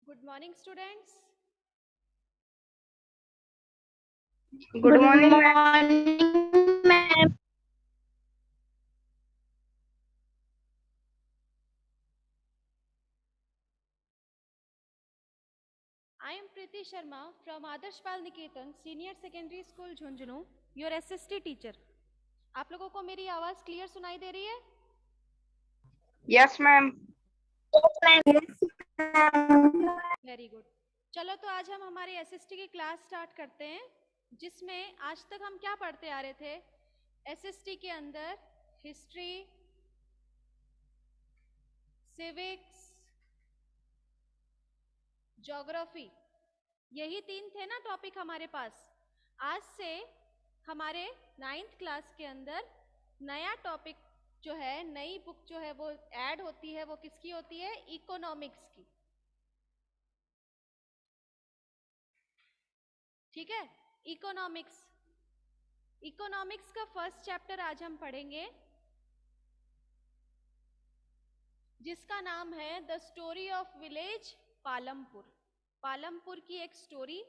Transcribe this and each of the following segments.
Good morning, students. Good Good morning, ma'am. morning, ma'am. I am Preeti Sharma from Adarsh Pal Niketan Senior Secondary School, Jhunjhunu, your SST teacher. आप लोगों को मेरी आवाज़ clear सुनाई दे रही है? Yes, ma'am. Yes, ma'am. Very good. चलो तो आज हम हमारी एसएसटी की क्लास स्टार्ट करते हैं, जिसमें आज तक हम क्या पढ़ते आ रहे थे। एसएसटी के अंदर हिस्ट्री, सिविक्स, ज्योग्राफी, यही 3 थे ना टॉपिक हमारे पास। आज से हमारे 9th क्लास के अंदर नया टॉपिक जो है, नई बुक जो है वो ऐड होती है। वो किसकी होती है? इकोनॉमिक्स की। ठीक है, इकोनॉमिक्स। इकोनॉमिक्स का फर्स्ट चैप्टर आज हम पढ़ेंगे, जिसका नाम है the story of village Palampur. Palampur की एक स्टोरी।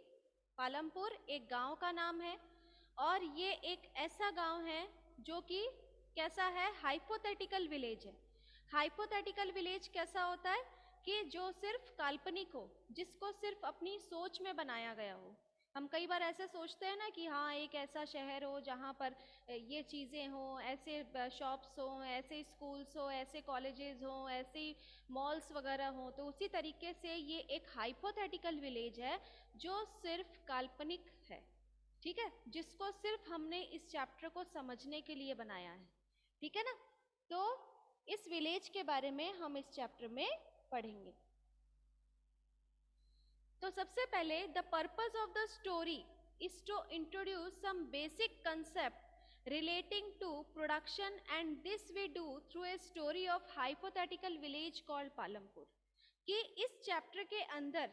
पालमपुर एक गांव का नाम है, और ये एक ऐसा गांव है जो कि कैसा है? हाइपोथेटिकल विलेज है। हाइपोथेटिकल विलेज कैसा होता है? कि जो सिर्फ काल्पनिक हो, जिसको सिर्फ अपनी सोच में बनाया गया हो। हम कई बार ऐसे सोचते हैं ना कि हाँ, एक ऐसा शहर हो जहाँ पर ये चीज़ें हों, ऐसे शॉप्स हों, ऐसे स्कूल्स हो, ऐसे कॉलेजेस हों, ऐसे मॉल्स वगैरह हों। तो उसी तरीके से ये एक हाइपोथेटिकल विलेज है जो सिर्फ काल्पनिक है। ठीक है, जिसको सिर्फ हमने इस चैप्टर को समझने के लिए बनाया है। ठीक है ना? तो इस विलेज के बारे में हम इस चैप्टर में पढ़ेंगे। तो सबसे पहले, the purpose of the story is to introduce some basic concept relating to production, and this we do through a story of hypothetical village called Palampur। कि इस चैप्टर के अंदर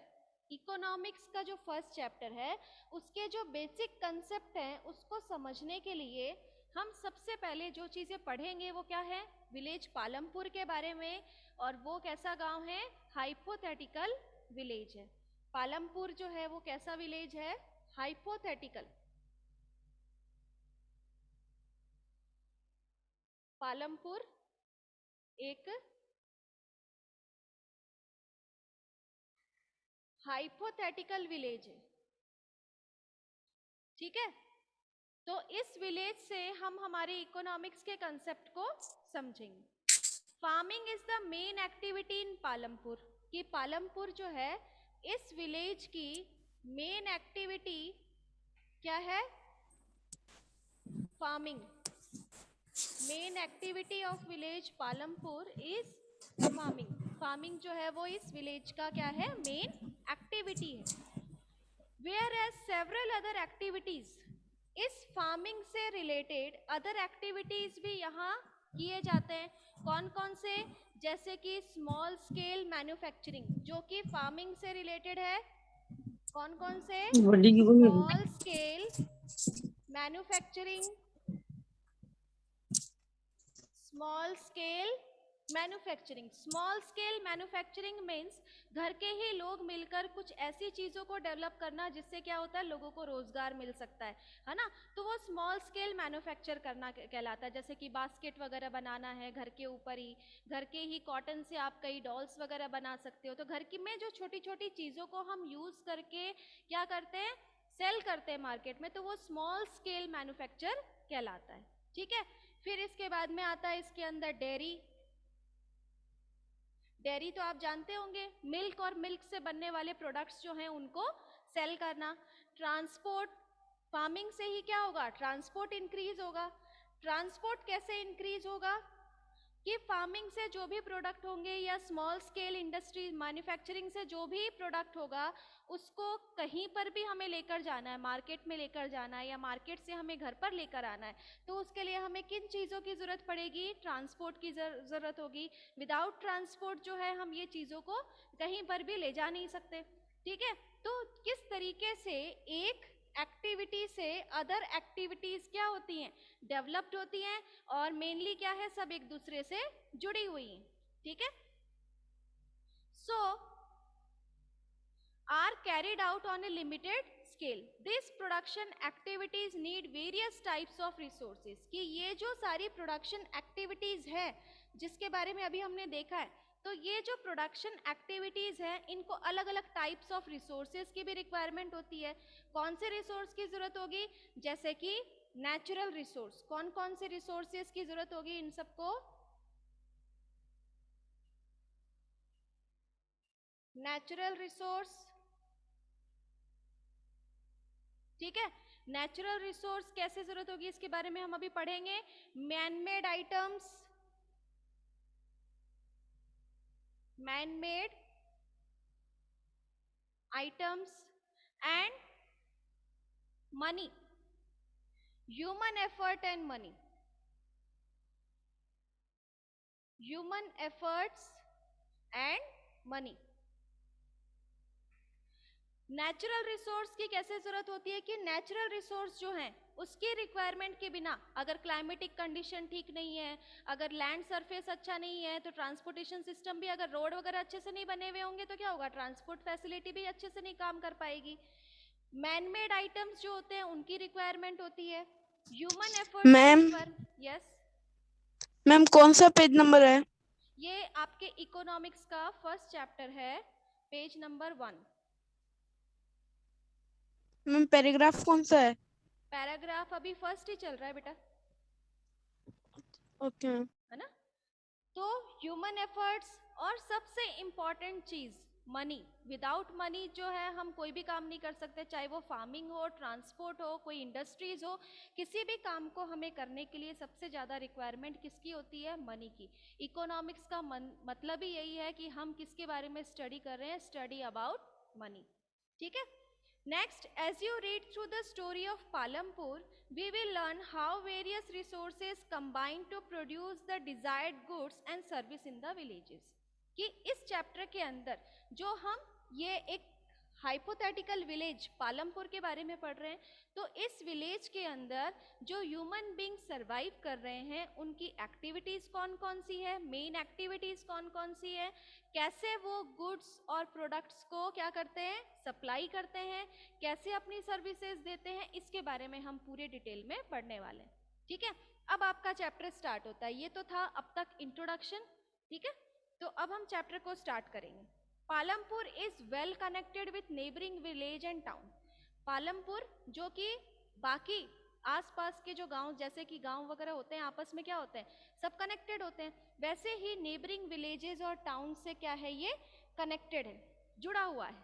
इकोनॉमिक्स का जो फर्स्ट चैप्टर है, उसके जो बेसिक कंसेप्ट हैं उसको समझने के लिए हम सबसे पहले जो चीज़ें पढ़ेंगे वो क्या है? विलेज पालमपुर के बारे में। और वो कैसा गांव है? हाइपोथेटिकल विलेज है। पालमपुर जो है वो कैसा विलेज है? हाइपोथेटिकल। पालमपुर एक हाइपोथेटिकल विलेज है। ठीक है, तो इस विलेज से हम हमारे इकोनॉमिक्स के कंसेप्ट को समझेंगे। Farming is the main activity in Palampur. कि पालमपुर जो है, इस विलेज की मेन एक्टिविटी क्या है? Farming. Main activity of village Palampur is farming. Farming जो है वो इस विलेज का क्या है? मेन एक्टिविटी है। Whereas several other activities, इस फार्मिंग से रिलेटेड अदर एक्टिविटीज भी यहाँ किए जाते हैं। कौन कौन से? जैसे कि स्मॉल स्केल मैन्युफैक्चरिंग, जो कि फार्मिंग से रिलेटेड है। कौन कौन से? What did you mean? Small scale manufacturing. Small scale manufacturing. Small scale manufacturing means घर के ही लोग मिलकर कुछ ऐसी चीज़ों को डेवलप करना जिससे क्या होता है? लोगों को रोजगार मिल सकता है ना? तो वो स्मॉल स्केल मैन्युफैक्चर करना कहलाता है। जैसे कि बास्केट वगैरह बनाना है घर के ऊपर ही, घर के ही कॉटन से आप कई डॉल्स वगैरह बना सकते हो। तो घर की में जो छोटी छोटी चीज़ों को हम यूज़ करके क्या करते हैं? सेल करते हैं मार्केट में, तो वो स्मॉल स्केल मैन्युफैक्चर कहलाता है। ठीक है, फिर इसके बाद में आता है इसके अंदर डेयरी। डेयरी तो आप जानते होंगे, मिल्क और मिल्क से बनने वाले प्रोडक्ट्स जो हैं उनको सेल करना। ट्रांसपोर्ट, फार्मिंग से ही क्या होगा? ट्रांसपोर्ट इंक्रीज होगा। ट्रांसपोर्ट कैसे इंक्रीज होगा? कि फार्मिंग से जो भी प्रोडक्ट होंगे या स्मॉल स्केल इंडस्ट्री मैन्युफैक्चरिंग से जो भी प्रोडक्ट होगा, उसको कहीं पर भी हमें लेकर जाना है, मार्केट में लेकर जाना है या मार्केट से हमें घर पर लेकर आना है, तो उसके लिए हमें किन चीज़ों की ज़रूरत पड़ेगी? ट्रांसपोर्ट की ज़रूरत होगी। विदाउट ट्रांसपोर्ट जो है हम ये चीज़ों को कहीं पर भी ले जा नहीं सकते। ठीक है, तो किस तरीके से एक एक्टिविटी से अदर एक्टिविटीज क्या होती हैं? डेवलप्ड होती हैं, और मेनली क्या है? सब एक दूसरे से जुड़ी हुई हैं। ठीक है, सो are carried out on a limited scale. These production activities need various types of resources. कि ये जो सारी production activities है जिसके बारे में अभी हमने देखा है, तो ये जो प्रोडक्शन एक्टिविटीज हैं इनको अलग अलग टाइप्स ऑफ रिसोर्सेज की भी रिक्वायरमेंट होती है. कौन से रिसोर्स की जरूरत होगी? जैसे कि नेचुरल रिसोर्स. कौन कौन से रिसोर्सेज की जरूरत होगी इन सबको? Natural resource. ठीक है, नेचुरल रिसोर्स कैसे जरूरत होगी इसके बारे में हम अभी पढ़ेंगे. Man-made items, man-made items and money, human effort and money, human efforts and money. Natural resource की कैसे जरूरत होती है कि नेचुरल रिसोर्स जो हैं उसकी रिक्वायरमेंट के बिना, अगर क्लाइमेटिक कंडीशन ठीक नहीं है, अगर लैंड सरफेस अच्छा नहीं है, तो ट्रांसपोर्टेशन सिस्टम भी, अगर रोड वगैरह अच्छे से नहीं बने हुए होंगे तो क्या होगा? ट्रांसपोर्ट फैसिलिटी भी अच्छे से नहीं काम कर पाएगी. मैन-मेड आइटम्स जो होते हैं उनकी रिक्वायरमेंट होती है. Human effort. Ma'am. Yes ma'am, कौन सा पेज नंबर है? ये आपके इकोनॉमिक्स का फर्स्ट चैप्टर है, पेज नंबर 1. मैम, पैराग्राफ कौन सा है? पैराग्राफ अभी फर्स्ट ही चल रहा है बेटा. Okay ma'am. है ना? तो ह्यूमन एफर्ट्स और सबसे इम्पोर्टेंट चीज मनी. विदाउट मनी जो है हम कोई भी काम नहीं कर सकते, चाहे वो फार्मिंग हो, ट्रांसपोर्ट हो, कोई इंडस्ट्रीज हो. किसी भी काम को हमें करने के लिए सबसे ज्यादा रिक्वायरमेंट किसकी होती है? मनी की. इकोनॉमिक्स का मतलब ही यही है कि हम किसके बारे में स्टडी कर रहे हैं? Study about money. ठीक है. Next, as you read through the story of Palampur, we will learn how various resources combine to produce the desired goods and service in the villages. कि इस चैप्टर के अंदर जो हम ये एक हाइपोथेटिकल विलेज पालमपुर के बारे में पढ़ रहे हैं, तो इस विलेज के अंदर जो ह्यूमन बींग सरवाइव कर रहे हैं उनकी एक्टिविटीज कौन कौन सी है, मेन एक्टिविटीज कौन कौन सी है, कैसे वो गुड्स और प्रोडक्ट्स को क्या करते हैं? सप्लाई करते हैं, कैसे अपनी सर्विसेज देते हैं, इसके बारे में हम पूरे डिटेल में पढ़ने वाले हैं. ठीक है, अब आपका चैप्टर स्टार्ट होता है. ये तो था अब तक इंट्रोडक्शन. ठीक है, तो अब हम चैप्टर को स्टार्ट करेंगे. Palampur is well connected with neighbouring village and town. Palampur जो कि बाकी आसपास के जो गांव, जैसे कि गांव वगैरह होते हैं, आपस में क्या होते हैं? सब कनेक्टेड होते हैं. वैसे ही नेबरिंग विलेजेस और टाउन से क्या है? ये कनेक्टेड है, जुड़ा हुआ है.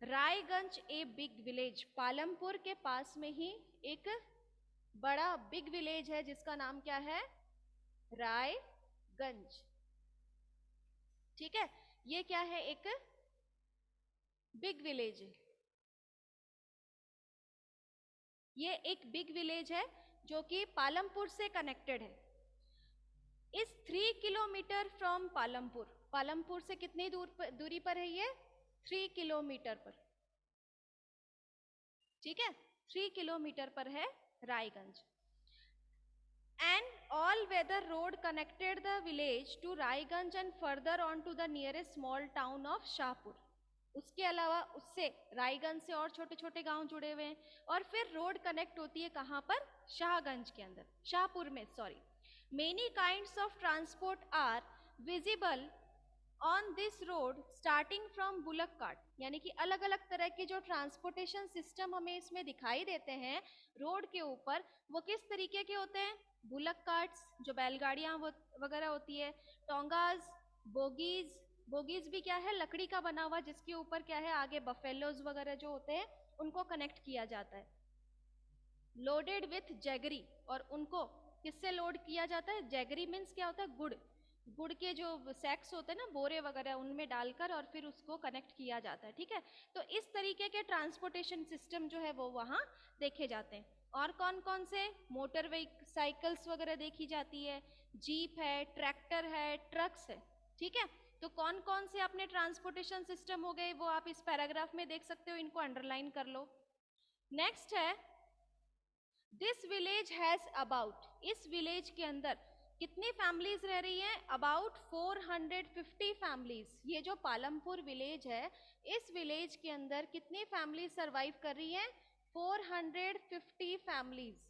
Raiganj a big village. Palampur के पास में ही एक बड़ा बिग विलेज है जिसका नाम क्या है? रायगंज. ठीक है, ये क्या है? एक बिग विलेज है. ये एक बिग विलेज है जो कि पालमपुर से कनेक्टेड है. इस 3 किलोमीटर फ्रॉम पालमपुर. पालमपुर से कितनी दूरी पर है ये? 3 किलोमीटर पर. ठीक है, 3 किलोमीटर पर है Raiganj. An all-weather road connected the village to Raiganj and further on to the nearest small town of Shahpur. उसके अलावा उससे रायगंज से और छोटे छोटे गांव जुड़े हुए हैं. और फिर रोड कनेक्ट होती है कहाँ पर? शाहगंज के अंदर, शाहपुर में, sorry. Many kinds of transport are visible on this road starting from bullock cart. यानी कि अलग अलग तरह के जो ट्रांसपोर्टेशन सिस्टम हमें इसमें दिखाई देते हैं रोड के ऊपर, वो किस तरीके के होते हैं? बुलक कार्ट्स, जो बैलगाड़ियां वगैरह होती है, टोंगाज, बोगीज. बोगीज भी क्या है? लकड़ी का बना हुआ, जिसके ऊपर क्या है? आगे बफेलोज वगैरह जो होते हैं उनको कनेक्ट किया जाता है. Loaded with jaggery. और उनको किससे लोड किया जाता है? जैगरी मीन्स क्या होता है? गुड़. गुड़ के जो सैक्स होते हैं ना, बोरे वगैरह, उनमें डालकर और फिर उसको कनेक्ट किया जाता है. ठीक है, तो इस तरीके के ट्रांसपोर्टेशन सिस्टम जो है वो वहाँ देखे जाते हैं. और कौन कौन से? मोटर साइकिल्स वगैरह देखी जाती है, जीप है, ट्रैक्टर है, ट्रक्स है. ठीक है, तो कौन कौन से अपने ट्रांसपोर्टेशन सिस्टम हो गए वो आप इस पैराग्राफ में देख सकते हो, इनको अंडरलाइन कर लो. नेक्स्ट है, दिस विलेज हैज अबाउट. इस विलेज के अंदर कितनी फैमिलीज रह रही हैं? About 450 families. ये जो पालमपुर विलेज है, इस विलेज के अंदर कितनी फैमिलीज सरवाइव कर रही हैं? 450 फैमिलीज।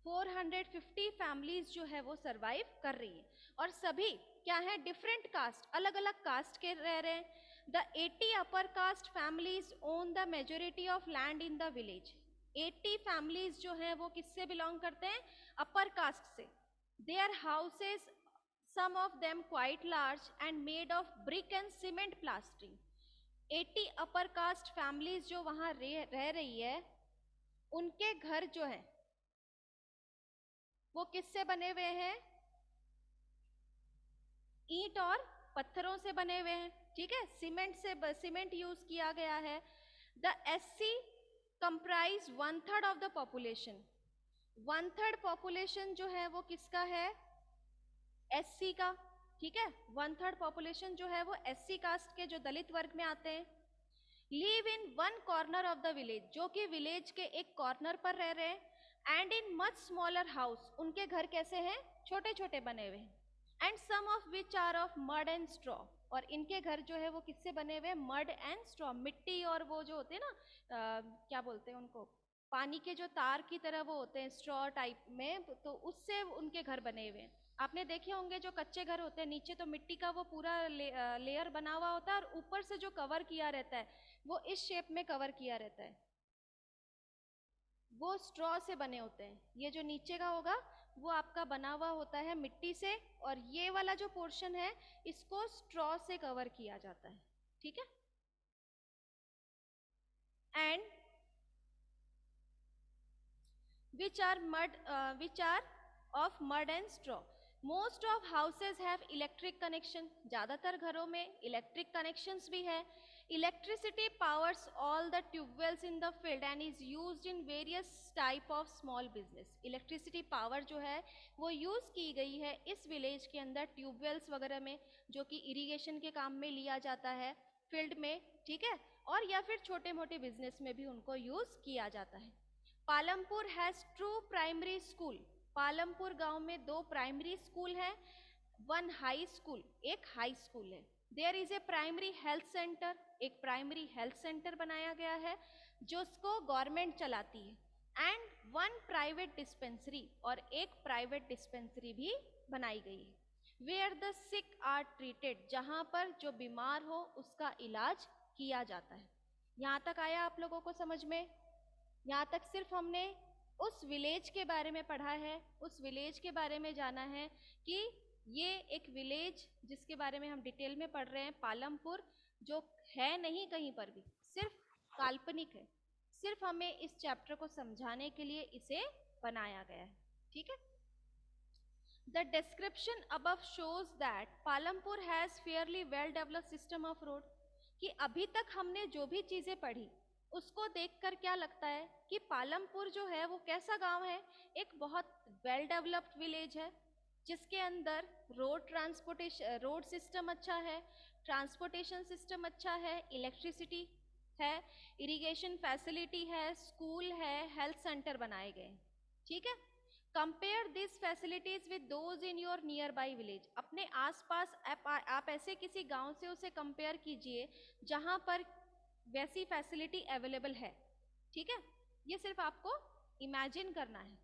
450 फैमिलीज जो है वो सरवाइव कर रही है, और सभी क्या है? डिफरेंट कास्ट, अलग अलग कास्ट के रह रहे हैं। The 80 upper caste families own the majority of land in the village. 80 families जो हैं वो किससे बिलोंग करते हैं? अपर कास्ट से। Their houses, some of them quite large and made of brick and cement plastering. 80 upper caste families जो वहां रह रही है, उनके घर जो है वो किससे बने हुए हैं? ईंट और पत्थरों से बने हुए हैं, ठीक है। सीमेंट यूज किया गया है। The SC comprise 1/3 of the population. 1/3 population जो है वो किसका है? एससी का, ठीक है। 1/3 पॉपुलेशन जो है वो एससी कास्ट के, जो दलित वर्ग में आते हैं। Live in one corner of the village, जो कि विलेज के एक कॉर्नर पर रह रहे हैं। And in much smaller house, उनके घर कैसे हैं? छोटे छोटे बने हुए हैं। And some of which are of mud and straw, और इनके घर जो है वो किससे बने हुए हैं? मड एंड स्ट्रॉ, मिट्टी और वो जो होते हैं ना, क्या बोलते हैं उनको, पानी के जो तार की तरह वो होते हैं स्ट्रॉ टाइप में, तो उससे उनके घर बने हुए हैं। आपने देखे होंगे जो कच्चे घर होते हैं, नीचे तो मिट्टी का वो पूरा लेयर बना हुआ होता है, और ऊपर से जो कवर किया रहता है वो इस शेप में कवर किया रहता है, वो स्ट्रॉ से बने होते हैं। ये जो नीचे का होगा वो आपका बना हुआ होता है मिट्टी से, और ये वाला जो पोर्शन है इसको स्ट्रॉ से कवर किया जाता है, ठीक है। And which are of mud and straw. Most of houses have electric connection. ज़्यादातर घरों में इलेक्ट्रिक कनेक्शंस भी है। Electricity powers all the tubewells in the field and is used in various type of small business. Electricity power जो है वो use की गई है इस विलेज के अंदर ट्यूबवेल्स वगैरह में, जो कि इरिगेशन के काम में लिया जाता है फील्ड में, ठीक है। और या फिर छोटे मोटे बिजनेस में भी उनको यूज किया जाता है। Palampur has 2 primary school. Palampur गांव में 2 प्राइमरी स्कूल हैं, 1 हाई स्कूल, एक हाई स्कूल है। There is a primary health centre, एक प्राइमरी हेल्थ सेंटर बनाया गया है जो उसको गवर्नमेंट चलाती है। एंड 1 प्राइवेट डिस्पेंसरी, और एक प्राइवेट डिस्पेंसरी भी बनाई गई है। Where the sick are treated, जहां पर जो बीमार हो उसका इलाज किया जाता है। यहाँ तक आया आप लोगों को समझ में? यहाँ तक सिर्फ हमने उस विलेज के बारे में पढ़ा है, उस विलेज के बारे में जाना है कि ये एक विलेज जिसके बारे में हम डिटेल में पढ़ रहे हैं, पालमपुर, जो है नहीं कहीं पर भी, सिर्फ काल्पनिक है, सिर्फ हमें इस चैप्टर को समझाने के लिए इसे बनाया गया है, ठीक है। The description above shows that Palampur has fairly well developed system of road। कि अभी तक हमने जो भी चीजें पढ़ी उसको देखकर क्या लगता है कि पालमपुर जो है वो कैसा गांव है? एक बहुत वेल डेवलप्ड विलेज है जिसके अंदर रोड सिस्टम अच्छा है, ट्रांसपोर्टेशन सिस्टम अच्छा है, इलेक्ट्रिसिटी है, इरिगेशन फैसिलिटी है, स्कूल है, हेल्थ सेंटर बनाए गए, ठीक है। Compare this facilities with those in your near by village. अपने आसपास आप ऐसे किसी गांव से उसे कंपेयर कीजिए जहां पर वैसी फैसिलिटी अवेलेबल है, ठीक है। ये सिर्फ आपको इमेजिन करना है।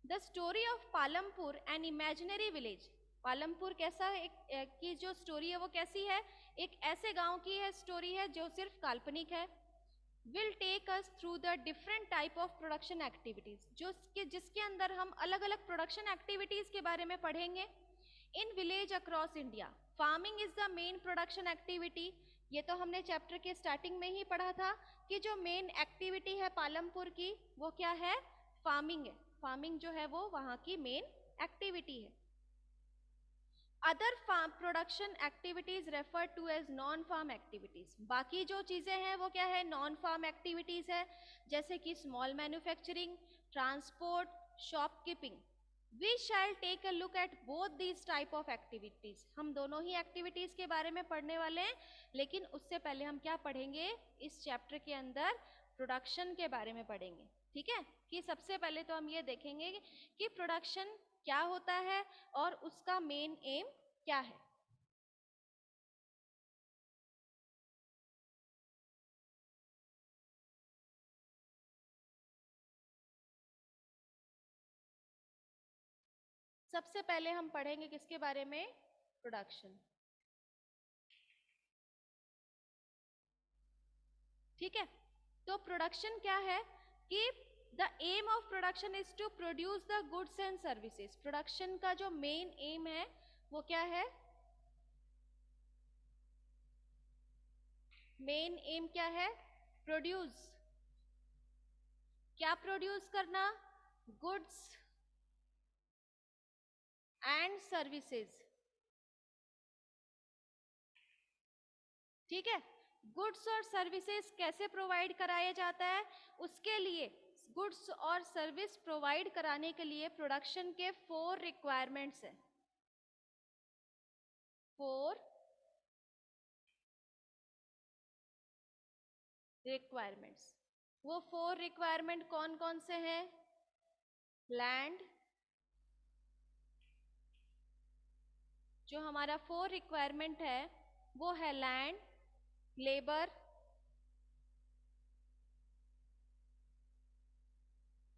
The story of Palampur an imaginary village. Palampur कैसा की जो स्टोरी है वो कैसी है? एक ऐसे गांव की है स्टोरी है जो सिर्फ काल्पनिक है। Will take us through the different type of production activities, जिसके अंदर हम अलग अलग प्रोडक्शन एक्टिविटीज के बारे में पढ़ेंगे। In village across India farming is the main production activity. ये तो हमने चैप्टर के स्टार्टिंग में ही पढ़ा था कि जो मेन एक्टिविटी है पालमपुर की वो क्या है? फार्मिंग है। फार्मिंग जो है वो वहाँ की मेन एक्टिविटी है। Other farm production activities refer to as non farm activities. बाकी जो चीजें हैं वो क्या है? नॉन फार्म एक्टिविटीज है, जैसे कि small manufacturing, transport, shopkeeping. We shall take a look at both these type of activities। हम दोनों ही एक्टिविटीज के बारे में पढ़ने वाले हैं, लेकिन उससे पहले हम क्या पढ़ेंगे? इस चैप्टर के अंदर प्रोडक्शन के बारे में पढ़ेंगे, ठीक है, कि सबसे पहले तो हम ये देखेंगे कि प्रोडक्शन क्या होता है और उसका मेन एम क्या है। सबसे पहले हम पढ़ेंगे किसके बारे में, प्रोडक्शन। ठीक है, तो प्रोडक्शन क्या है कि the aim of production is to produce the goods and services. Production का जो मेन एम है वो क्या है, मेन एम क्या है, प्रोड्यूस, क्या प्रोड्यूस करना, गुड्स एंड सर्विसेज। ठीक है, गुड्स और सर्विसेज कैसे प्रोवाइड कराया जाता है, उसके लिए गुड्स और सर्विस प्रोवाइड कराने के लिए प्रोडक्शन के 4 रिक्वायरमेंट्स हैं। 4 रिक्वायरमेंट्स। वो 4 रिक्वायरमेंट कौन कौन से हैं, लैंड, जो हमारा 4 रिक्वायरमेंट है वो है land, labour,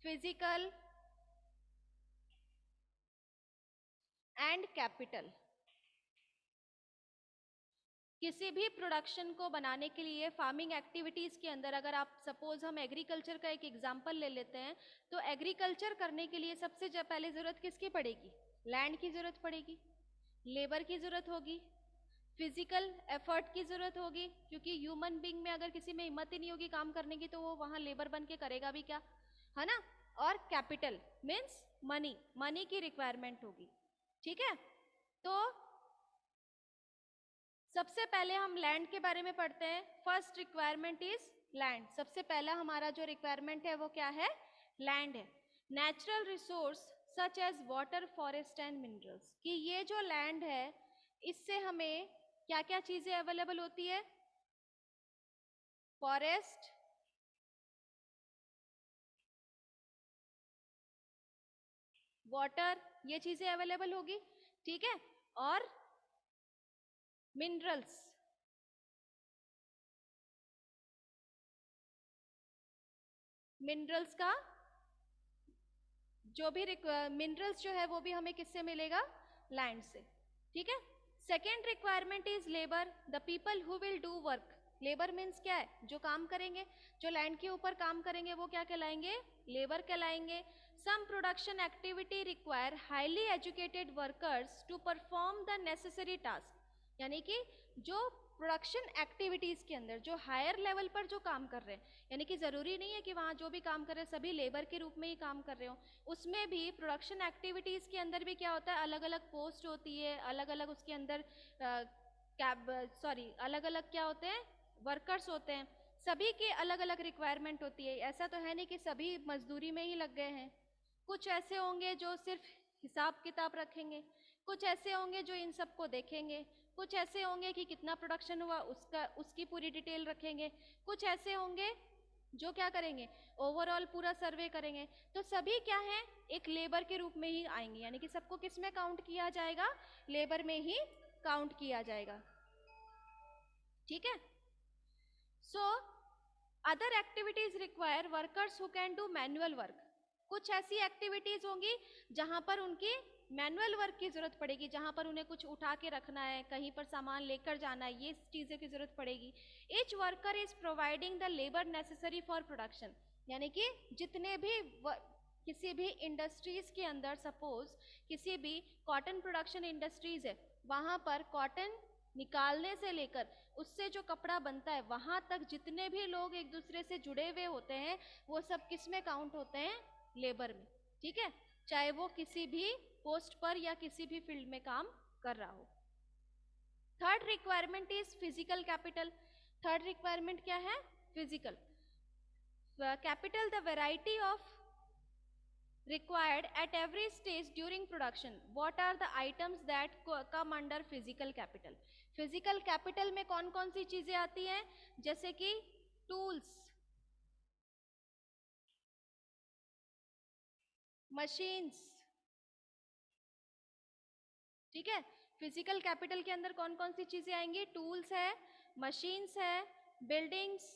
physical and capital. किसी भी प्रोडक्शन को बनाने के लिए फार्मिंग एक्टिविटीज के अंदर, अगर आप सपोज हम एग्रीकल्चर का एक एग्जांपल ले लेते हैं, तो एग्रीकल्चर करने के लिए सबसे पहले जरूरत किसकी पड़ेगी, लैंड की जरूरत पड़ेगी, लेबर की जरूरत होगी, फिजिकल एफर्ट की जरूरत होगी, क्योंकि ह्यूमन बीइंग में अगर किसी में हिम्मत ही नहीं होगी काम करने की तो वो वहां लेबर बन के करेगा भी क्या, है ना। और कैपिटल मीन्स मनी, मनी की रिक्वायरमेंट होगी। ठीक है, तो सबसे पहले हम लैंड के बारे में पढ़ते हैं। First requirement is land. सबसे पहला हमारा जो रिक्वायरमेंट है वो क्या है, लैंड है। Natural resource such as water, forest and minerals, कि ये जो लैंड है इससे हमें क्या क्या चीजें अवेलेबल होती है, फॉरेस्ट, वाटर, ये चीजें अवेलेबल होगी। ठीक है, और मिनरल्स, मिनरल्स का जो भी मिनरल्स जो है वो भी हमें किससे मिलेगा, लैंड से। ठीक है, second requirement is labour, the people who will do work. Labour means क्या है, जो काम करेंगे, जो लैंड के ऊपर काम करेंगे वो क्या कहलाएंगे, लेबर कहलाएंगे। Some production activity require highly educated workers to perform the necessary task, यानी कि जो प्रोडक्शन एक्टिविटीज के अंदर जो हायर लेवल पर जो काम कर रहे हैं, यानी कि जरूरी नहीं है कि वहाँ जो भी काम कर रहे हैं सभी लेबर के रूप में ही काम कर रहे हो, उसमें भी प्रोडक्शन एक्टिविटीज के अंदर भी क्या होता है, अलग अलग पोस्ट होती है, अलग अलग उसके अंदर अलग अलग क्या होते हैं, वर्कर्स होते हैं, सभी के अलग अलग रिक्वायरमेंट होती है। ऐसा तो है नहीं कि सभी मजदूरी में ही लग गए हैं, कुछ ऐसे होंगे जो सिर्फ हिसाब किताब रखेंगे, कुछ ऐसे होंगे जो इन सबको देखेंगे, कुछ ऐसे होंगे कि कितना प्रोडक्शन हुआ उसकी पूरी डिटेल रखेंगे, कुछ ऐसे होंगे जो क्या करेंगे, ओवरऑल पूरा सर्वे करेंगे। तो सभी क्या है, एक लेबर के रूप में ही आएंगे, यानी कि सबको किस में काउंट किया जाएगा, लेबर में ही काउंट किया जाएगा। ठीक है, so other activities require workers who can do manual work. कुछ ऐसी एक्टिविटीज होंगी जहां पर उनकी मैनुअल वर्क की जरूरत पड़ेगी, जहां पर उन्हें कुछ उठा के रखना है, कहीं पर सामान लेकर जाना है, ये चीजें की जरूरत पड़ेगी। Each worker is providing the labour necessary for production, यानी कि जितने भी किसी भी इंडस्ट्रीज के अंदर, सपोज किसी भी कॉटन प्रोडक्शन इंडस्ट्रीज है, वहां पर कॉटन निकालने से लेकर उससे जो कपड़ा बनता है वहां तक जितने भी लोग एक दूसरे से जुड़े हुए होते हैं वो सब किस में काउंट होते हैं, लेबर में। ठीक है, चाहे वो किसी भी पोस्ट पर या किसी भी फील्ड में काम कर रहा हो। Third requirement is physical capital. Third requirement क्या है, physical capital, the variety of required at every stage during production. What are the items that come under physical capital? Physical capital में कौन कौन सी चीजें आती हैं, जैसे कि टूल्स, मशीन्स, ठीक है। फिजिकल कैपिटल के अंदर कौन कौन सी चीजें आएंगी? टूल्स है, मशीन्स है, buildings,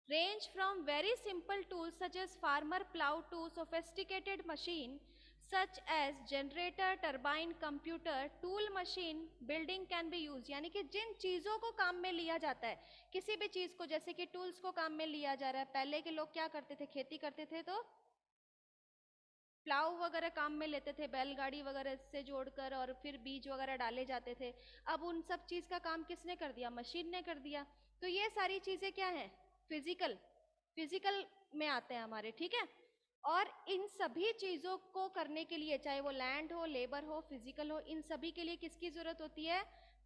range from very simple tools such as farmer plow to sophisticated machine such as generator, turbine, computer, tool machine, building can be used। यानी कि जिन चीजों को काम में लिया जाता है, किसी भी चीज को, जैसे कि टूल्स को काम में लिया जा रहा है। पहले के लोग क्या करते थे? खेती करते थे तो प्लाउ वगैरह काम में लेते थे, बैलगाड़ी वगैरह से जोड़कर, और फिर बीज वगैरह डाले जाते थे। अब उन सब चीज का काम किसने कर दिया? मशीन ने कर दिया। तो ये सारी चीजें क्या है? फिजिकल में आते हैं हमारे, ठीक है। और इन सभी चीजों को करने के लिए, चाहे वो लैंड हो, लेबर हो, फिजिकल हो, इन सभी के लिए किसकी जरूरत होती है?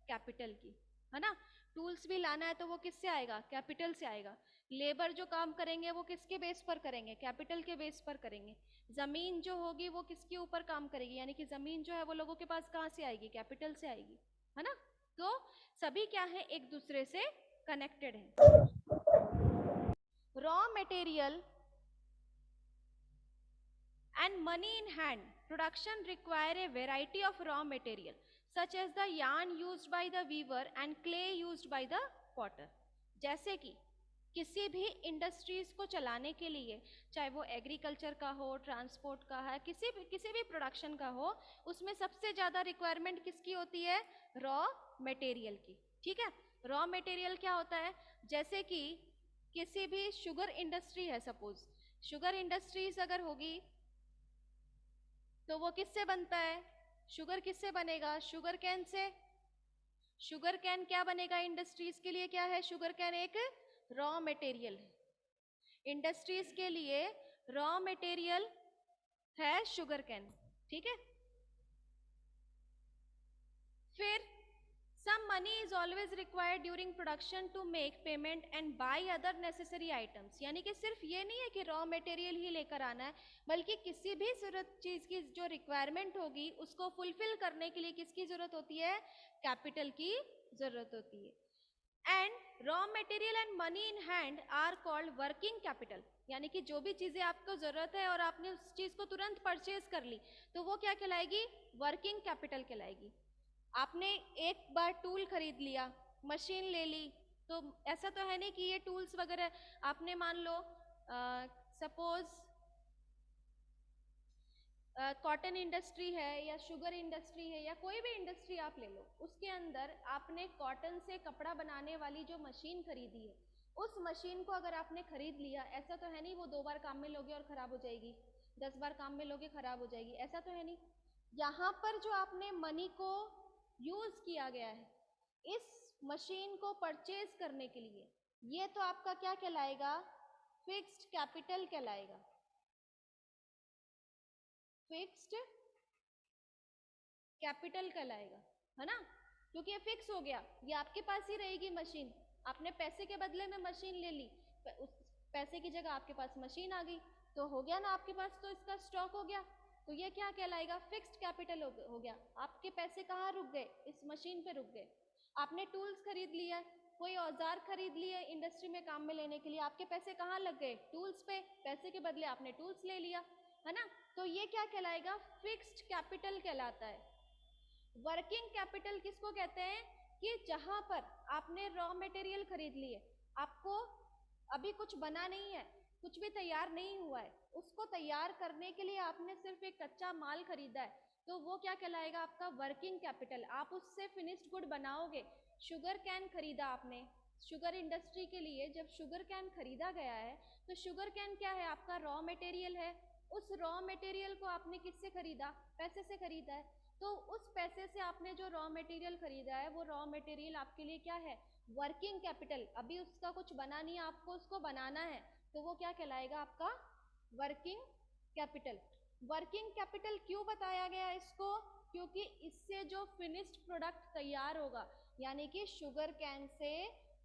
कैपिटल की, है ना। टूल्स भी लाना है तो वो किससे आएगा? कैपिटल से आएगा। लेबर जो काम करेंगे वो किसके बेस पर करेंगे? कैपिटल के बेस पर करेंगे। जमीन जो होगी वो किसके ऊपर काम करेगी? यानी कि जमीन जो है वो लोगों के पास कहाँ से आएगी? कैपिटल से आएगी, है ना। तो सभी क्या है? एक दूसरे से कनेक्टेड है। Raw material and money in hand production require a variety of raw material such as the yarn used by the weaver and clay used by the potter। जैसे कि किसी भी इंडस्ट्रीज को चलाने के लिए, चाहे वो एग्रीकल्चर का हो, ट्रांसपोर्ट का है, किसी भी प्रोडक्शन का हो, उसमें सबसे ज्यादा रिक्वायरमेंट किसकी होती है? रॉ मटेरियल की, ठीक है। रॉ मटेरियल क्या होता है? जैसे कि किसी भी शुगर इंडस्ट्री है, सपोज शुगर इंडस्ट्रीज अगर होगी तो वो किससे बनता है? शुगर किससे बनेगा? Sugar can say. Sugar cane क्या बनेगा? इंडस्ट्रीज के लिए क्या है? शुगर कैन एक रॉ मटेरियल है। इंडस्ट्रीज के लिए रॉ मटेरियल है शुगर कैन, ठीक है। फिर some money is always required during production to make payment and buy other necessary items। यानी कि सिर्फ ये नहीं है कि रॉ मटेरियल ही लेकर आना है, बल्कि किसी भी जरूरत चीज की जो रिक्वायरमेंट होगी उसको फुलफिल करने के लिए किसकी जरूरत होती है? कैपिटल की जरूरत होती है। And raw material and money in hand are called working capital. यानी कि जो भी चीजें आपको जरूरत है और आपने उस चीज को तुरंत परचेज कर ली तो वो क्या कहलाएगी? वर्किंग कैपिटल कहलाएगी। आपने एक बार टूल खरीद लिया, मशीन ले ली, तो ऐसा तो है नहीं कि ये टूल्स वगैरह आपने मान लो सपोज कॉटन इंडस्ट्री है या शुगर इंडस्ट्री है या कोई भी इंडस्ट्री आप ले लो, उसके अंदर आपने कॉटन से कपड़ा बनाने वाली जो मशीन खरीदी है, उस मशीन को अगर आपने खरीद लिया, ऐसा तो है नहीं वो 2 बार काम में लोगे और खराब हो जाएगी, 10 बार काम में लोगे खराब हो जाएगी, ऐसा तो है नहीं। यहाँ पर जो आपने मनी को यूज किया गया है इस मशीन को परचेज करने के लिए, ये तो आपका क्या कहलाएगा? फिक्स्ड कैपिटल कहलाएगा। फिक्स्ड कैपिटल कहलाएगा, है ना, क्योंकि ये फिक्स हो गया, ये आपके पास ही रहेगी मशीन। आपने पैसे के बदले में मशीन ले ली, उस पैसे की जगह आपके पास मशीन आ गई, तो हो गया ना आपके पास, तो इसका स्टॉक हो गया, तो ये क्या कहलाएगा? फिक्स्ड कैपिटल हो गया। आपके पैसे कहाँ रुक गए? इस मशीन पे रुक गए। आपने टूल्स खरीद लिया, कोई औजार खरीद लिए इंडस्ट्री में काम में लेने के लिए, आपके पैसे कहाँ लग गए? टूल्स पे। पैसे के बदले आपने टूल्स ले लिया, है ना, तो ये क्या कहलाएगा? फिक्स्ड कैपिटल कहलाता है। वर्किंग कैपिटल किसको कहते हैं? कि जहां पर आपने रॉ मटेरियल खरीद लिए, आपको अभी कुछ बना नहीं है, कुछ भी तैयार नहीं हुआ है, उसको तैयार करने के लिए आपने सिर्फ एक कच्चा माल खरीदा है, तो वो क्या कहलाएगा? आपका वर्किंग कैपिटल। आप उससे फिनिश्ड गुड बनाओगे। शुगर कैन खरीदा आपने, शुगर इंडस्ट्री के लिए जब शुगर कैन खरीदा गया है तो शुगर कैन क्या है? आपका रॉ मटेरियल है। उस रॉ मटेरियल को आपने किससे खरीदा? पैसे से खरीदा है। तो उस पैसे से आपने जो रॉ मटेरियल खरीदा है वो रॉ मटेरियल आपके लिए क्या है? Working capital. अभी उसका कुछ बना नहीं है, आपको उसको बनाना है, तो वो क्या कहलाएगा? आपका वर्किंग कैपिटल। वर्किंग कैपिटल क्यों बताया गया इसको? क्योंकि इससे जो फिनिश्ड प्रोडक्ट तैयार होगा, यानी कि शुगर कैन से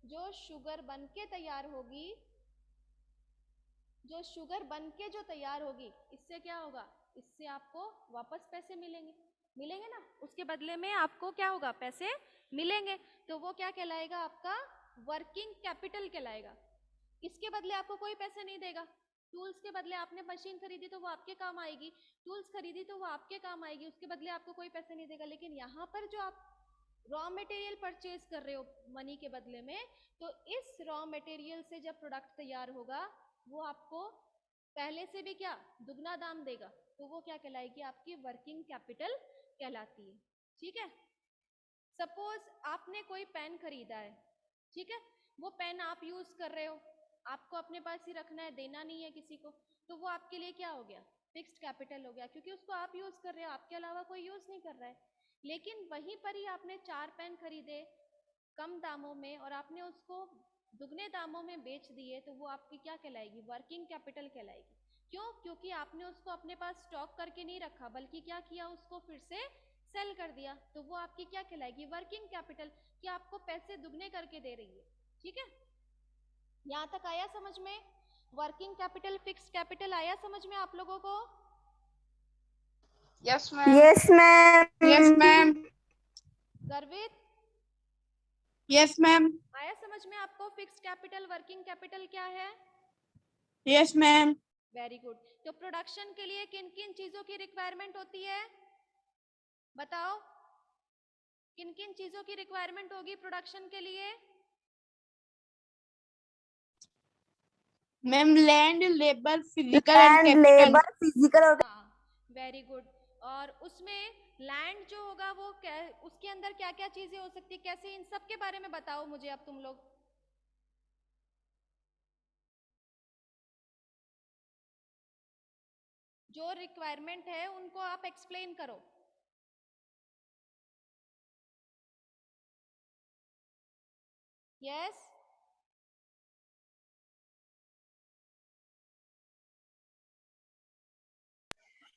जो शुगर बन के तैयार होगी, जो शुगर बन के जो तैयार होगी, इससे क्या होगा? इससे आपको वापस पैसे मिलेंगे ना, उसके बदले में आपको क्या होगा? पैसे मिलेंगे, तो वो क्या कहलाएगा? आपका वर्किंग कैपिटल कहलाएगा। इसके बदले आपको कोई पैसे नहीं देगा, टूल्स के बदले आपने मशीन खरीदी तो वो आपके काम आएगी, टूल्स खरीदी तो वो आपके काम आएगी, उसके बदले आपको कोई पैसे नहीं देगा। लेकिन यहाँ पर जो आप रॉ मटेरियल परचेज कर रहे हो मनी के बदले में, तो इस रॉ मटेरियल से जब प्रोडक्ट तैयार होगा वो आपको पहले से भी क्या दुगना दाम देगा, तो वो क्या कहलाएगी, आपकी वर्किंग कैपिटल कहलाती है। ठीक है, सपोज आपने कोई पेन खरीदा है, ठीक है, वो पेन आप यूज कर रहे हो, आपको अपने पास ही रखना है, देना नहीं है किसी को, तो वो आपके लिए क्या हो गया, फिक्स्ड कैपिटल हो गया, क्योंकि उसको आप यूज कर रहे हो, आपके अलावा कोई यूज नहीं कर रहा है। लेकिन वहीं पर ही आपने 4 पेन खरीदे कम दामों में और आपने उसको दुगने दामों में बेच दिए, तो वो आपकी क्या कहलाएगी, वर्किंग कैपिटल कहलाएगी। क्यों? क्योंकि आपने उसको अपने पास स्टॉक करके नहीं रखा, बल्कि क्या किया, उसको फिर से सेल कर दिया, तो वो आपकी क्या कहलाएगी, वर्किंग कैपिटल, कि आपको पैसे दुगने करके दे रही है। ठीक है, यहाँ तक आया समझ में? वर्किंग कैपिटल, फिक्स्ड कैपिटल आया समझ में आप लोगों को? Yes, ma'am. Yes, ma'am. Yes ma'am. गर्वित, यस मैम। आया समझ में आपको फिक्स्ड कैपिटल, वर्किंग कैपिटल क्या है? Yes ma'am. Very good. तो प्रोडक्शन के लिए किन किन चीजों की रिक्वायरमेंट होती है, बताओ, किन किन चीजों की रिक्वायरमेंट होगी प्रोडक्शन के लिए? Ma'am land, labour, physical and Land, capital. labor, physical organ. हाँ, वेरी गुड। और उसमें लैंड जो होगा वो क्या, उसके अंदर क्या क्या चीजें हो सकती है, कैसे, इन सब के बारे में बताओ मुझे अब तुम लोग। जो रिक्वायरमेंट है उनको आप एक्सप्लेन करो। यस,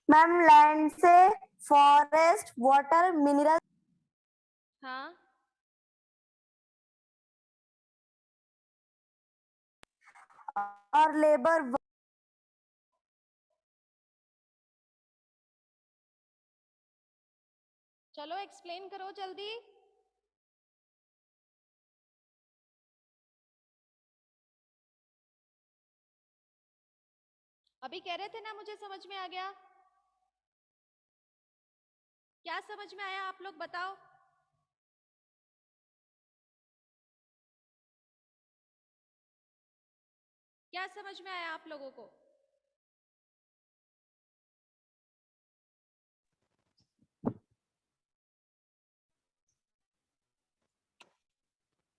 मैम लैंड से फॉरेस्ट, वाटर, मिनरल हाँ, और लेबर। चलो एक्सप्लेन करो जल्दी। अभी कह रहे थे ना मुझे समझ में आ गया, क्या समझ में आया आप लोग बताओ। क्या समझ में आया आप लोगों को?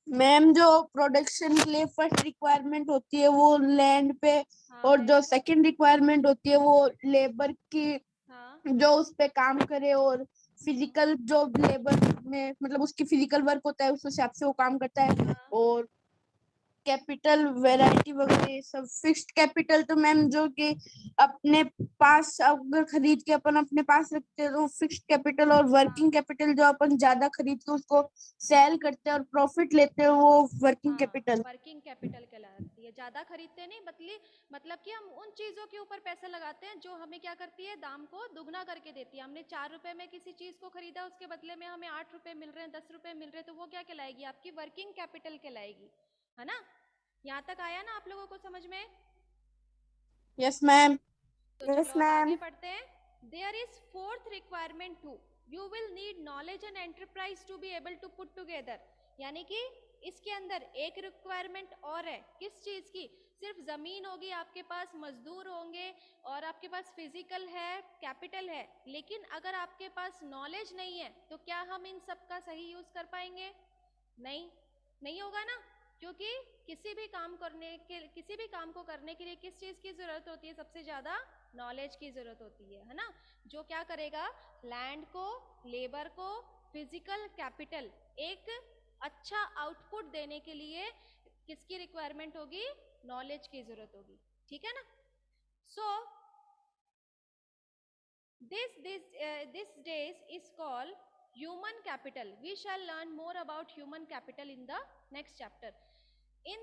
मैम जो प्रोडक्शन के लिए फर्स्ट रिक्वायरमेंट होती है वो लैंड पे, हाँ, और जो very good। सेकंड रिक्वायरमेंट होती है वो लेबर की, हाँ, जो उस पे काम करे, और फिजिकल जो लेबर में मतलब उसकी फिजिकल वर्क होता है उस हिसाब से वो काम करता है। हाँ, और कैपिटल, वैरायटी वगैरह सब। फिक्स्ड कैपिटल तो मैम जो कि अपने पास अगर खरीद के अपन अपने पास रखते हैं तो फिक्स्ड कैपिटल, और वर्किंग कैपिटल जो अपन ज्यादा खरीद के उसको सेल करते हैं और प्रॉफिट लेते हैं वो वर्किंग हाँ, कैपिटल। वर्किंग कैपिटल कहलाती है। ज्यादा खरीदते नहीं, मतलब कि हम उन चीजों के ऊपर पैसा लगाते हैं जो हमें क्या करती है, दाम को दुगना करके देती है। हमने 4 रुपए में किसी चीज को खरीदा, उसके बदले में हमें 8 रुपए मिल रहे हैं, 10 रुपए मिल रहे हैं, तो वो क्या कहलाएगी, आपकी वर्किंग कैपिटल कहलाएगी, है ना? यहाँ तक आया ना आप लोगों को समझ में? Yes ma'am. तो Yes, चलो अब आगे ma'am. बढ़ते हैं। There is fourth requirement to, you will need knowledge and enterprise to be able to put together. यानी कि इसके अंदर एक रिक्वायरमेंट और है, किस चीज की, सिर्फ जमीन होगी आपके पास, मजदूर होंगे और आपके पास फिजिकल है, कैपिटल है, लेकिन अगर आपके पास नॉलेज नहीं है तो क्या हम इन सब का सही यूज कर पाएंगे? नहीं, नहीं होगा ना, क्योंकि किसी भी काम को करने के लिए किस चीज की जरूरत होती है, सबसे ज्यादा नॉलेज की जरूरत होती है ना? जो क्या करेगा, लैंड को, लेबर को, फिजिकल कैपिटल एक अच्छा आउटपुट देने के लिए किसकी रिक्वायरमेंट होगी, नॉलेज की जरूरत होगी। ठीक है ना? सो this days is called human capital. We shall learn more about human capital in the next chapter. In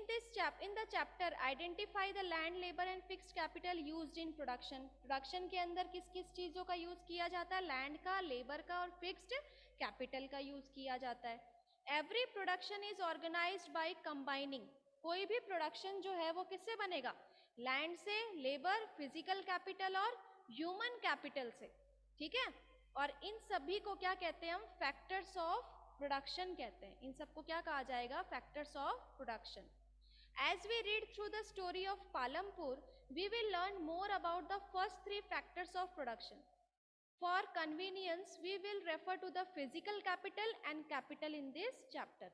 the chapter identify the land, labor and fixed capital used in production. Production के अंदर किस किस चीजों का use किया जाता है, land का, लेबर का और फिक्स्ड कैपिटल का यूज किया जाता है। Every production is organised by combining. कोई भी प्रोडक्शन जो है वो किससे बनेगा, लैंड से, लेबर, फिजिकल कैपिटल और ह्यूमन कैपिटल से, ठीक है। और इन सभी को क्या कहते हैं हम? फैक्टर्स ऑफ प्रोडक्शन कहते हैं। इन सबको क्या कहा जाएगा? Factors of production. As we read through the story of Palampur, we will learn more about the first three factors of production. For convenience, we will refer to the physical capital and capital in this chapter.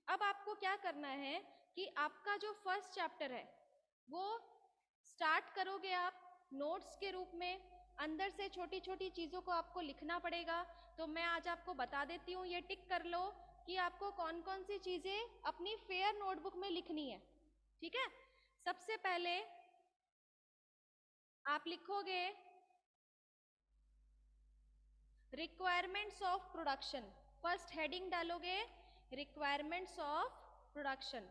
अब आपको क्या करना है कि आपका जो first chapter है वो स्टार्ट करोगे आप नोट्स के रूप में, अंदर से छोटी छोटी चीज़ों को आपको लिखना पड़ेगा। तो मैं आज आपको बता देती हूँ, ये टिक कर लो कि आपको कौन कौन सी चीज़ें अपनी फेयर नोटबुक में लिखनी है, ठीक है। सबसे पहले आप लिखोगे requirements of production. First heading डालोगे रिक्वायरमेंट्स ऑफ प्रोडक्शन,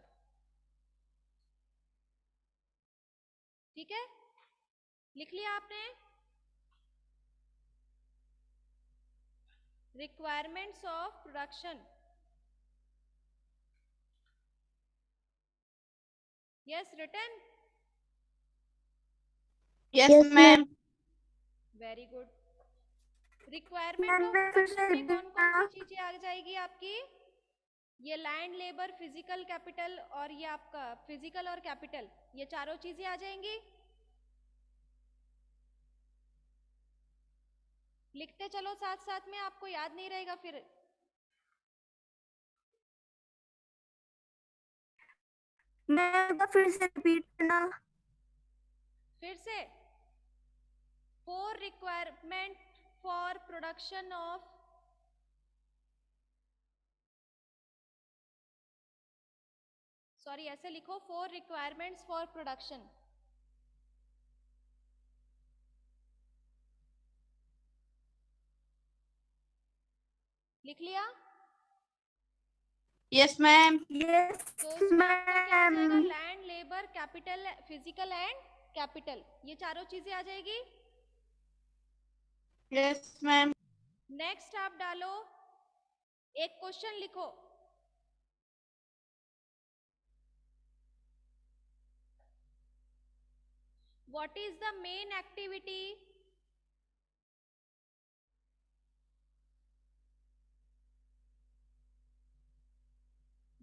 ठीक है। लिख लिया आपने? Requirements of production. Yes, written? Yes, ma'am. Very good. Requirement ma'am of मैं फिर से प्रोडक्शन में कौन कौन रिपीट सी चीजें आ जाएगी आपकी? ये लैंड, लेबर, फिजिकल कैपिटल और ये आपका फिजिकल और कैपिटल, ये चारों चीजें आ जाएंगी। लिखते चलो साथ साथ में, आपको याद नहीं रहेगा फिर। मैम तो फिर से रिपीट करना। फिर से, four requirement for production of, sorry ऐसे लिखो, फोर रिक्वायरमेंट्स फॉर प्रोडक्शन। लिख लिया? Yes, ma'am. यस तो उसमें आपका क्या आ जाएगा? Ma'am. Land, labour, capital, physical and capital, ये चारों चीजें आ जाएगी। Yes, ma'am. नेक्स्ट आप डालो, एक क्वेश्चन लिखो। What is the main activity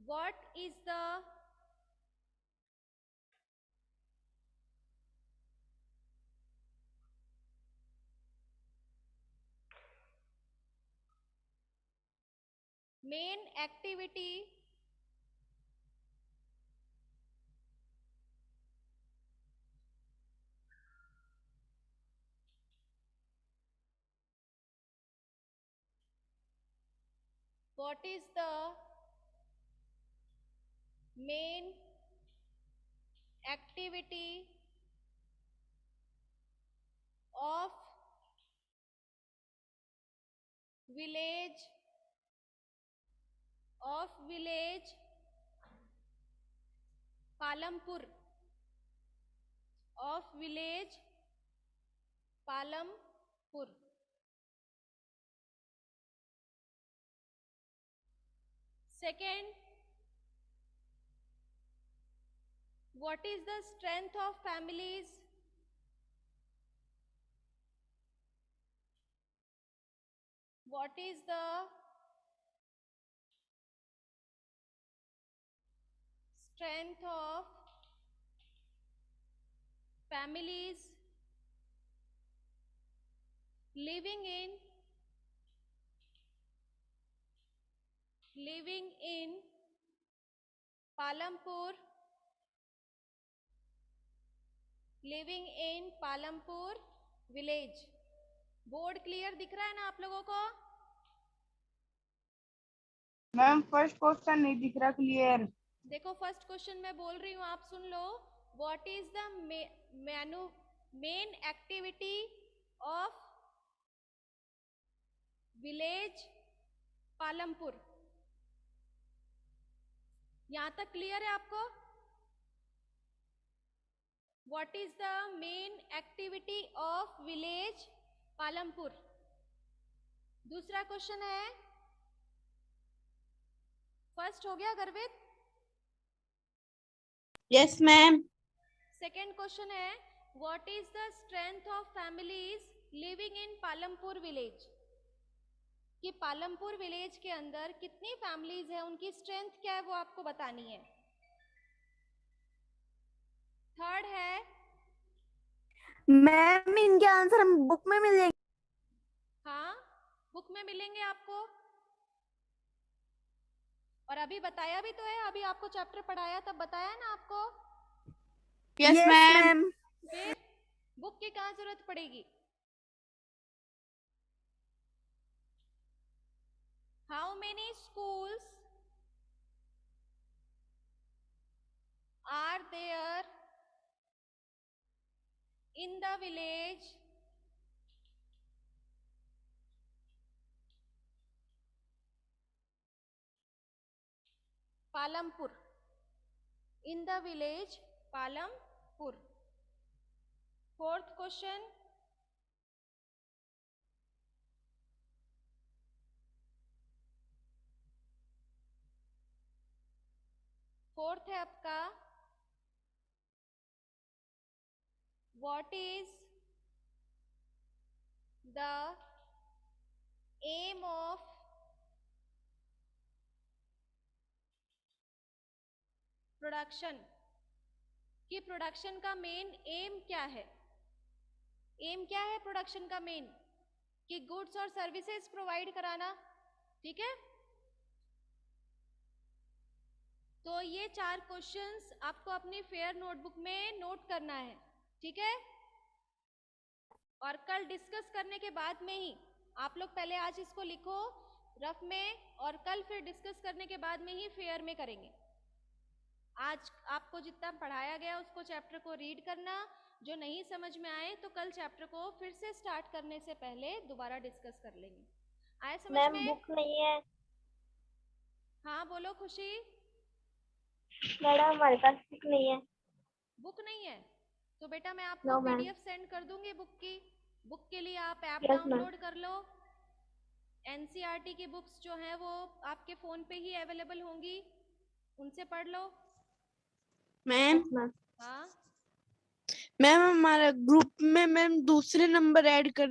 what is the main activity what is the main activity of village Palampur, of village Palampur? Second, what is the strength of families? What is the strength of families living in Palampur, living in Palampur village? Board clear दिख रहा है ना आप लोगों को? Ma'am first question नहीं दिख रहा क्लियर। देखो फर्स्ट क्वेश्चन मैं बोल रही हूँ, आप सुन लो। What is the main activity of village Palampur? यहां तक क्लियर है आपको? What is the main activity of village Palampur? दूसरा क्वेश्चन है, फर्स्ट हो गया Garvit? Yes, ma'am. Second question है, what is the strength of families living in Palampur village? कि पालमपुर विलेज के अंदर कितनी फैमिलीज है, उनकी स्ट्रेंथ क्या है वो आपको बतानी है। थर्ड है, मैम इनके आंसर हम बुक में मिलेंगे? हाँ बुक में मिलेंगे आपको, और अभी बताया भी तो है, अभी आपको चैप्टर पढ़ाया तब बताया ना आपको। Yes Yes, ma'am. मैम। फिर बुक की कहाँ जरूरत पड़ेगी? How many schools are there in the village Palampur? In the village Palampur. Fourth question, fourth है आपका, what is the aim of production? कि प्रोडक्शन का मेन एम क्या है? एम क्या है प्रोडक्शन का मेन? कि गुड्स और सर्विसेज प्रोवाइड कराना, ठीक है। तो ये 4 क्वेश्चंस आपको अपनी फेयर नोटबुक में नोट करना है, ठीक है। और कल डिस्कस करने के बाद में ही आप लोग पहले आज इसको लिखो रफ में, और कल फिर डिस्कस करने के बाद में ही फेयर में करेंगे। आज आपको जितना पढ़ाया गया उसको चैप्टर को रीड करना, जो नहीं समझ में आए तो कल चैप्टर को फिर से स्टार्ट करने से पहले दोबारा डिस्कस कर लेंगे। आए समझ मैम में? बुक नहीं है हाँ बोलो खुशी। मैडम, हमारे पास बुक नहीं है। बुक नहीं है तो बेटा मैं आपको नो मैम। पीडीएफ सेंड कर दूंगी बुक की। बुक के लिए आप ऐप Yes, ma'am. डाउनलोड कर लो। एनसीईआरटी की बुक्स जो हैं वो आपके फोन पे ही अवेलेबल होंगी, उनसे पढ़ लो। Ma'am yes ma'am. हाँ मैम हमारा ग्रुप में मैम दूसरे नंबर ऐड कर